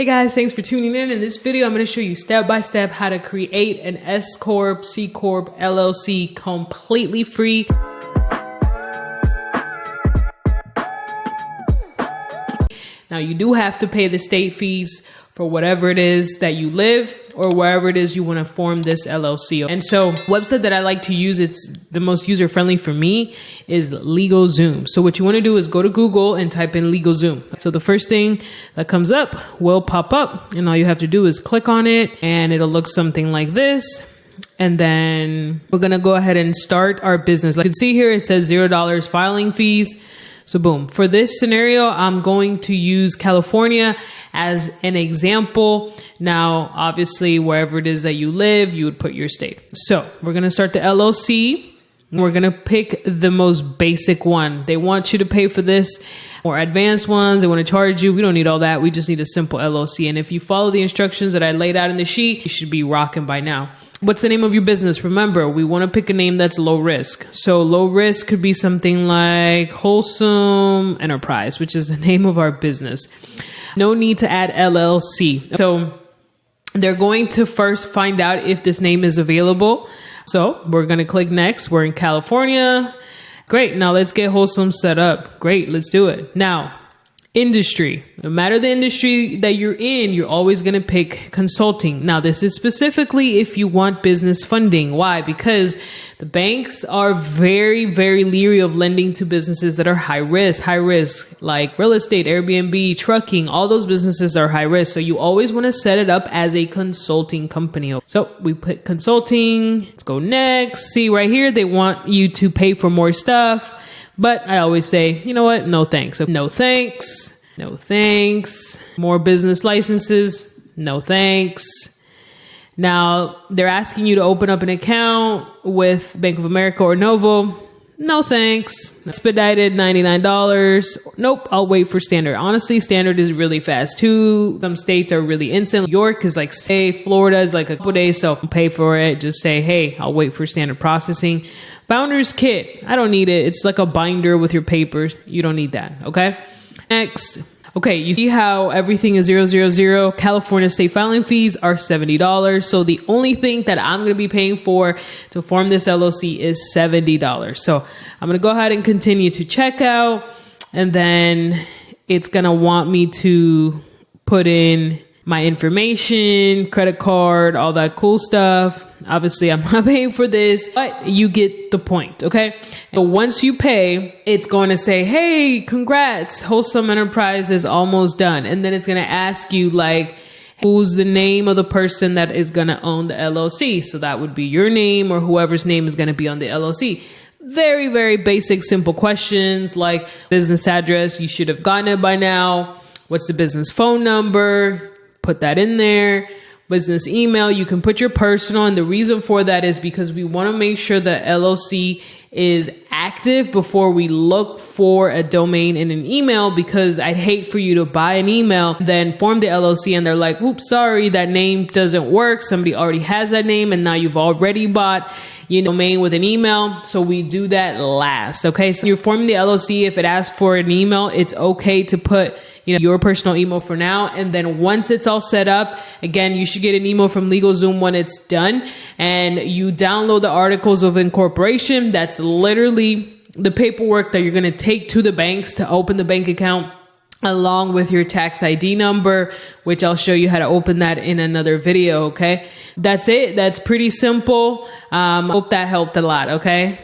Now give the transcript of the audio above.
Hey guys, thanks for tuning in. In this video, I'm going to show you step by step how to create an S Corp, C Corp, LLC completely free. Now you do have to pay the state fees for whatever it is that you live or wherever it is you want to form this LLC. And so website that I like to use, it's the most user-friendly for me, is LegalZoom. So what you want to do is go to Google and type in LegalZoom. So the first thing that comes up will pop up, and all you have to do is click on it and it'll look something like this. And then we're going to go ahead and start our business. Like you can see here, it says $0 filing fees. So boom, for this scenario, I'm going to use California as an example. Now, obviously, wherever it is that you live, you would put your state. So we're going to start the LLC. We're going to pick the most basic one. They want you to pay for this. More advanced ones, they want to charge you. We don't need all that. We just need a simple LLC. And if you follow the instructions that I laid out in the sheet, you should be rocking by now. What's the name of your business? Remember, we want to pick a name that's low risk. So low risk could be something like Wholesome Enterprise, which is the name of our business. No need to add LLC. So they're going to first find out if this name is available. So we're going to click next. We're in California. Great. Now let's get Wholesome set up. Great. Let's do it. Now, industry. No matter the industry that you're in, you're always going to pick consulting. Now, this is specifically if you want business funding. Why? Because the banks are very, very leery of lending to businesses that are high risk, like real estate, Airbnb, trucking. All those businesses are high risk. So you always want to set it up as a consulting company. So we put consulting. Let's go next. See right here, they want you to pay for more stuff. But I always say, you know what? No thanks. No thanks. No thanks. More business licenses. No thanks. Now they're asking you to open up an account with Bank of America or Novo. No thanks. Expedited, $99. Nope. I'll wait for standard. Honestly, standard is really fast too. Some states are really instant. New York is like, say, Florida is like a couple days. So pay for it. Just say, hey, I'll wait for standard processing. Founder's kit. I don't need it. It's like a binder with your papers. You don't need that. Okay. Next. Okay. You see how everything is 000. California state filing fees are $70. So the only thing that I'm going to be paying for to form this LLC is $70. So I'm going to go ahead and continue to check out. And then it's going to want me to put in my information, credit card, all that cool stuff. Obviously, I'm not paying for this, but you get the point, okay? So once you pay, it's going to say, hey, congrats, Wholesome Enterprise is almost done. And then it's going to ask you, like, who's the name of the person that is going to own the LLC? So that would be your name or whoever's name is going to be on the LLC. Very, very basic, simple questions like business address. You should have gotten it by now. What's the business phone number? Put that in there. Business email, you can put your personal, and the reason for that is because we want to make sure the LLC is active before we look for a domain and an email, because I'd hate for you to buy an email, then form the LLC and they're like, oops, sorry, that name doesn't work. Somebody already has that name and now you've already bought domain with an email. So we do that last. Okay. So you're forming the LLC. If it asks for an email, it's okay to put your personal email for now. And then once it's all set up, again, you should get an email from LegalZoom when it's done, and you download the articles of incorporation. That's literally the paperwork that you're going to take to the banks to open the bank account, along with your tax ID number, which I'll show you how to open that in another video. Okay. That's it. That's pretty simple. Hope that helped a lot. Okay.